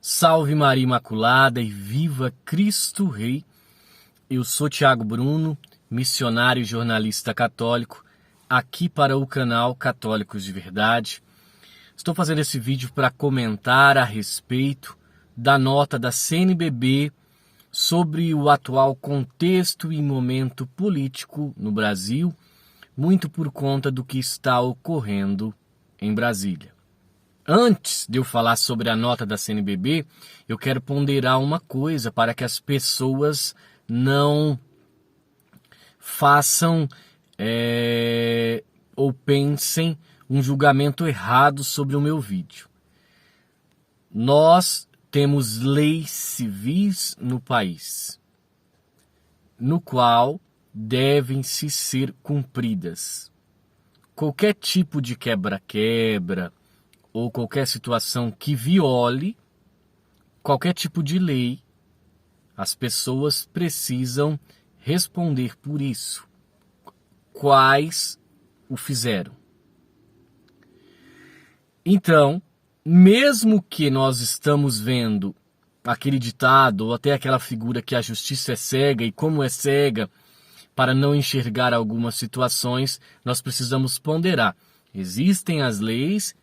Salve Maria Imaculada e viva Cristo Rei! Eu sou Tiago Bruno, missionário e jornalista católico, aqui para o canal Católicos de Verdade. Estou fazendo esse vídeo para comentar a respeito da nota da CNBB sobre o atual contexto e momento político no Brasil, muito por conta do que está ocorrendo em Brasília. Antes de eu falar sobre a nota da CNBB, eu quero ponderar uma coisa para que as pessoas não façam ou pensem um julgamento errado sobre o meu vídeo. Nós temos leis civis no país, no qual devem-se ser cumpridas. Qualquer tipo de quebra-quebra, ou qualquer situação que viole qualquer tipo de lei, as pessoas precisam responder por isso. Quais o fizeram? Então, mesmo que nós estamos vendo aquele ditado, ou até aquela figura que a justiça é cega, e como é cega para não enxergar algumas situações, nós precisamos ponderar. Existem as leis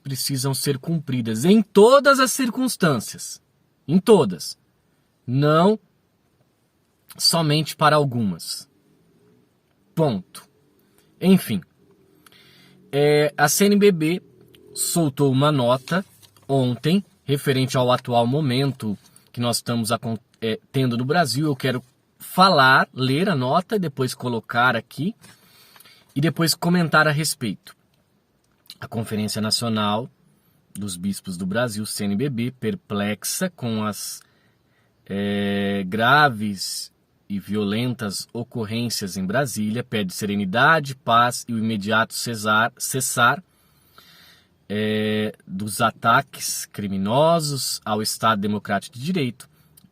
precisam ser cumpridas em todas as circunstâncias, em todas, não somente para algumas. Ponto. Enfim, a CNBB soltou uma nota ontem, referente ao atual momento que nós estamos tendo no Brasil. Eu quero ler a nota e depois colocar aqui e depois comentar a respeito. A Conferência Nacional dos Bispos do Brasil, CNBB, perplexa com as graves e violentas ocorrências em Brasília, pede serenidade, paz e o imediato cessar dos ataques criminosos ao Estado Democrático de Direito.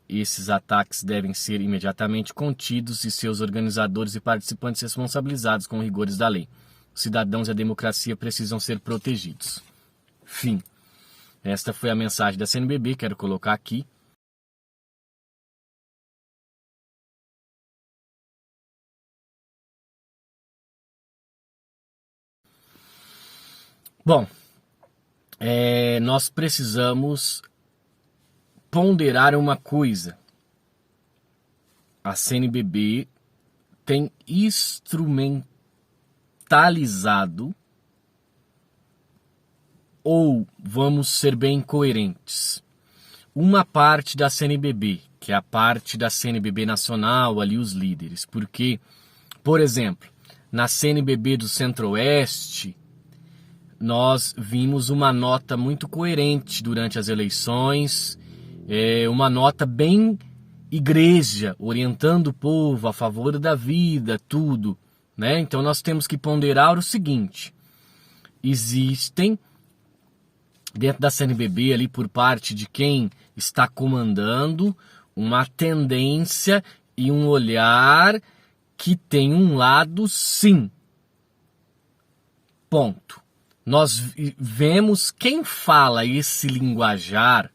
Esses ataques devem ser imediatamente contidos e seus organizadores e participantes responsabilizados com rigores da lei. Os cidadãos e a democracia precisam ser protegidos. Fim. Esta foi a mensagem da CNBB, quero colocar aqui. Bom, nós precisamos ponderar uma coisa. A CNBB tem instrumentalizado, ou vamos ser bem coerentes, uma parte da CNBB, que é a parte da CNBB nacional, ali os líderes, porque, por exemplo, na CNBB do Centro-Oeste, nós vimos uma nota muito coerente durante as eleições, uma nota bem igreja, orientando o povo a favor da vida, tudo, né? Então nós temos que ponderar o seguinte: existem dentro da CNBB ali, por parte de quem está comandando, uma tendência e um olhar que tem um lado sim. Ponto. Nós vemos quem fala esse linguajar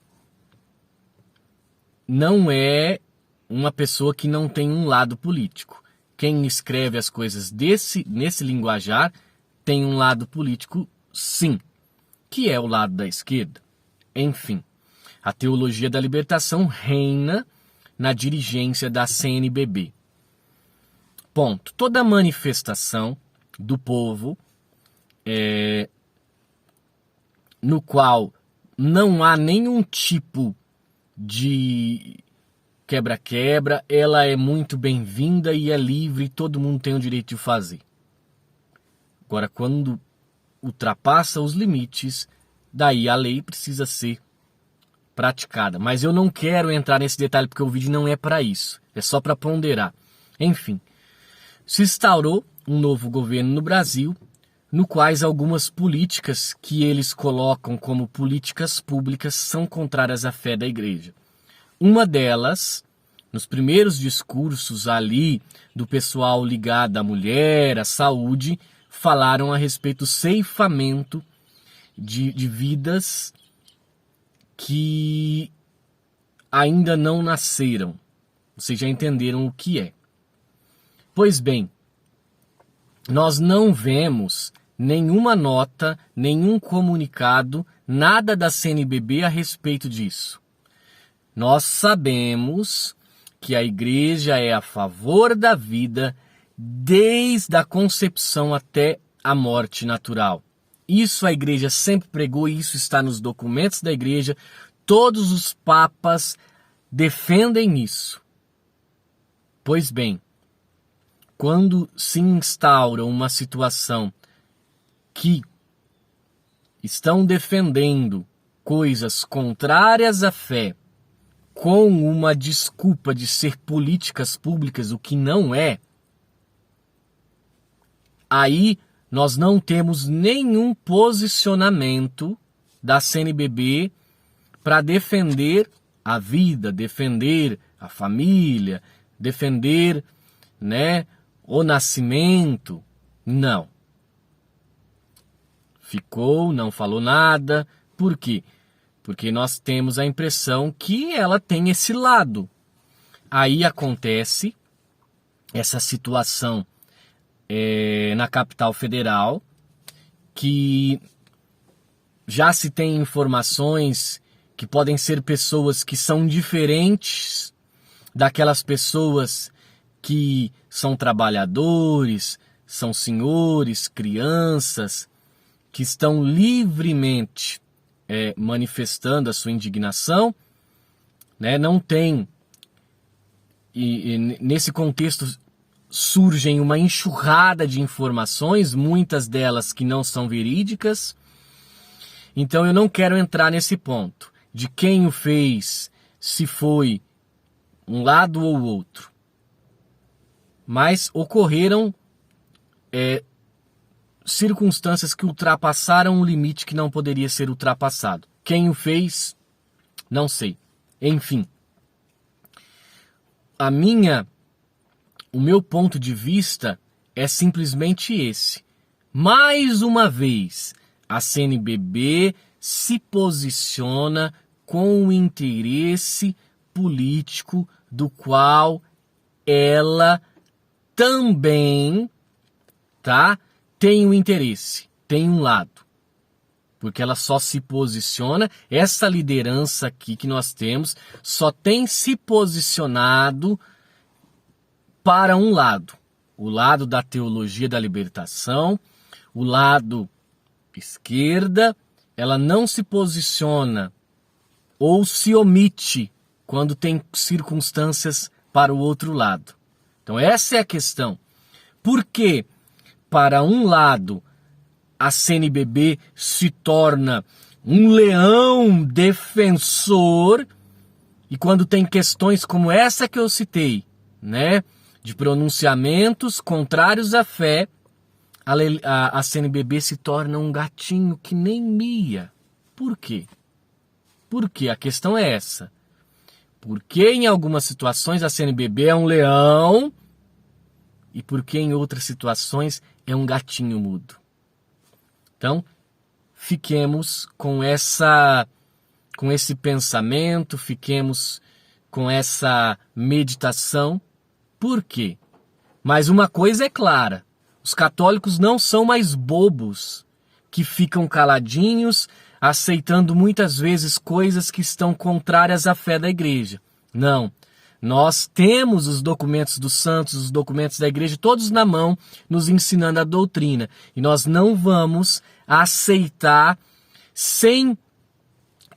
não é uma pessoa que não tem um lado político. Quem escreve as coisas nesse linguajar tem um lado político, sim, que é o lado da esquerda. Enfim, a teologia da libertação reina na dirigência da CNBB. Ponto. Toda manifestação do povo, no qual não há nenhum tipo de quebra-quebra, ela é muito bem-vinda e é livre, todo mundo tem o direito de fazer. Agora, quando ultrapassa os limites, daí a lei precisa ser praticada. Mas eu não quero entrar nesse detalhe porque o vídeo não é para isso, é só para ponderar. Enfim, se instaurou um novo governo no Brasil, no quais algumas políticas que eles colocam como políticas públicas são contrárias à fé da igreja. Uma delas, nos primeiros discursos ali do pessoal ligado à mulher, à saúde, falaram a respeito do ceifamento de vidas que ainda não nasceram. Vocês já entenderam o que é. Pois bem, nós não vemos nenhuma nota, nenhum comunicado, nada da CNBB a respeito disso. Nós sabemos que a igreja é a favor da vida desde a concepção até a morte natural. Isso a igreja sempre pregou, isso está nos documentos da igreja. Todos os papas defendem isso. Pois bem, quando se instaura uma situação que estão defendendo coisas contrárias à fé, com uma desculpa de ser políticas públicas, o que não é, aí nós não temos nenhum posicionamento da CNBB para defender a vida, defender a família, defender, o nascimento. Não. Ficou, não falou nada. Por quê? Porque nós temos a impressão que ela tem esse lado. Aí acontece essa situação na capital federal, que já se tem informações que podem ser pessoas que são diferentes daquelas pessoas que são trabalhadores, são senhores, crianças, que estão livremente manifestando a sua indignação, não tem, e nesse contexto surgem uma enxurrada de informações, muitas delas que não são verídicas. Então eu não quero entrar nesse ponto, de quem o fez, se foi um lado ou outro. Mas ocorreram circunstâncias que ultrapassaram um limite que não poderia ser ultrapassado. Quem o fez, não sei. Enfim, o meu ponto de vista é simplesmente esse. Mais uma vez, a CNBB se posiciona com o interesse político do qual ela também, tem um interesse, tem um lado. Porque ela só se posiciona, essa liderança aqui que nós temos, só tem se posicionado para um lado. O lado da teologia da libertação, o lado esquerda, ela não se posiciona ou se omite quando tem circunstâncias para o outro lado. Então essa é a questão. Por que, para um lado, a CNBB se torna um leão defensor, e quando tem questões como essa que eu citei, de pronunciamentos contrários à fé, a CNBB se torna um gatinho que nem mia. Por quê? Porque a questão é essa. Porque em algumas situações a CNBB é um leão e porque em outras situações é um gatinho mudo. Então, fiquemos com esse pensamento, fiquemos com essa meditação. Por quê? Mas uma coisa é clara, os católicos não são mais bobos que ficam caladinhos, aceitando muitas vezes coisas que estão contrárias à fé da igreja. Não, nós temos os documentos dos santos, os documentos da igreja, todos na mão, nos ensinando a doutrina. E nós não vamos aceitar sem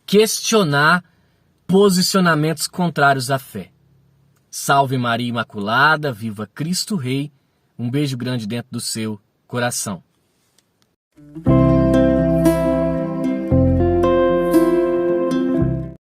questionar posicionamentos contrários à fé. Salve Maria Imaculada, viva Cristo Rei. Um beijo grande dentro do seu coração.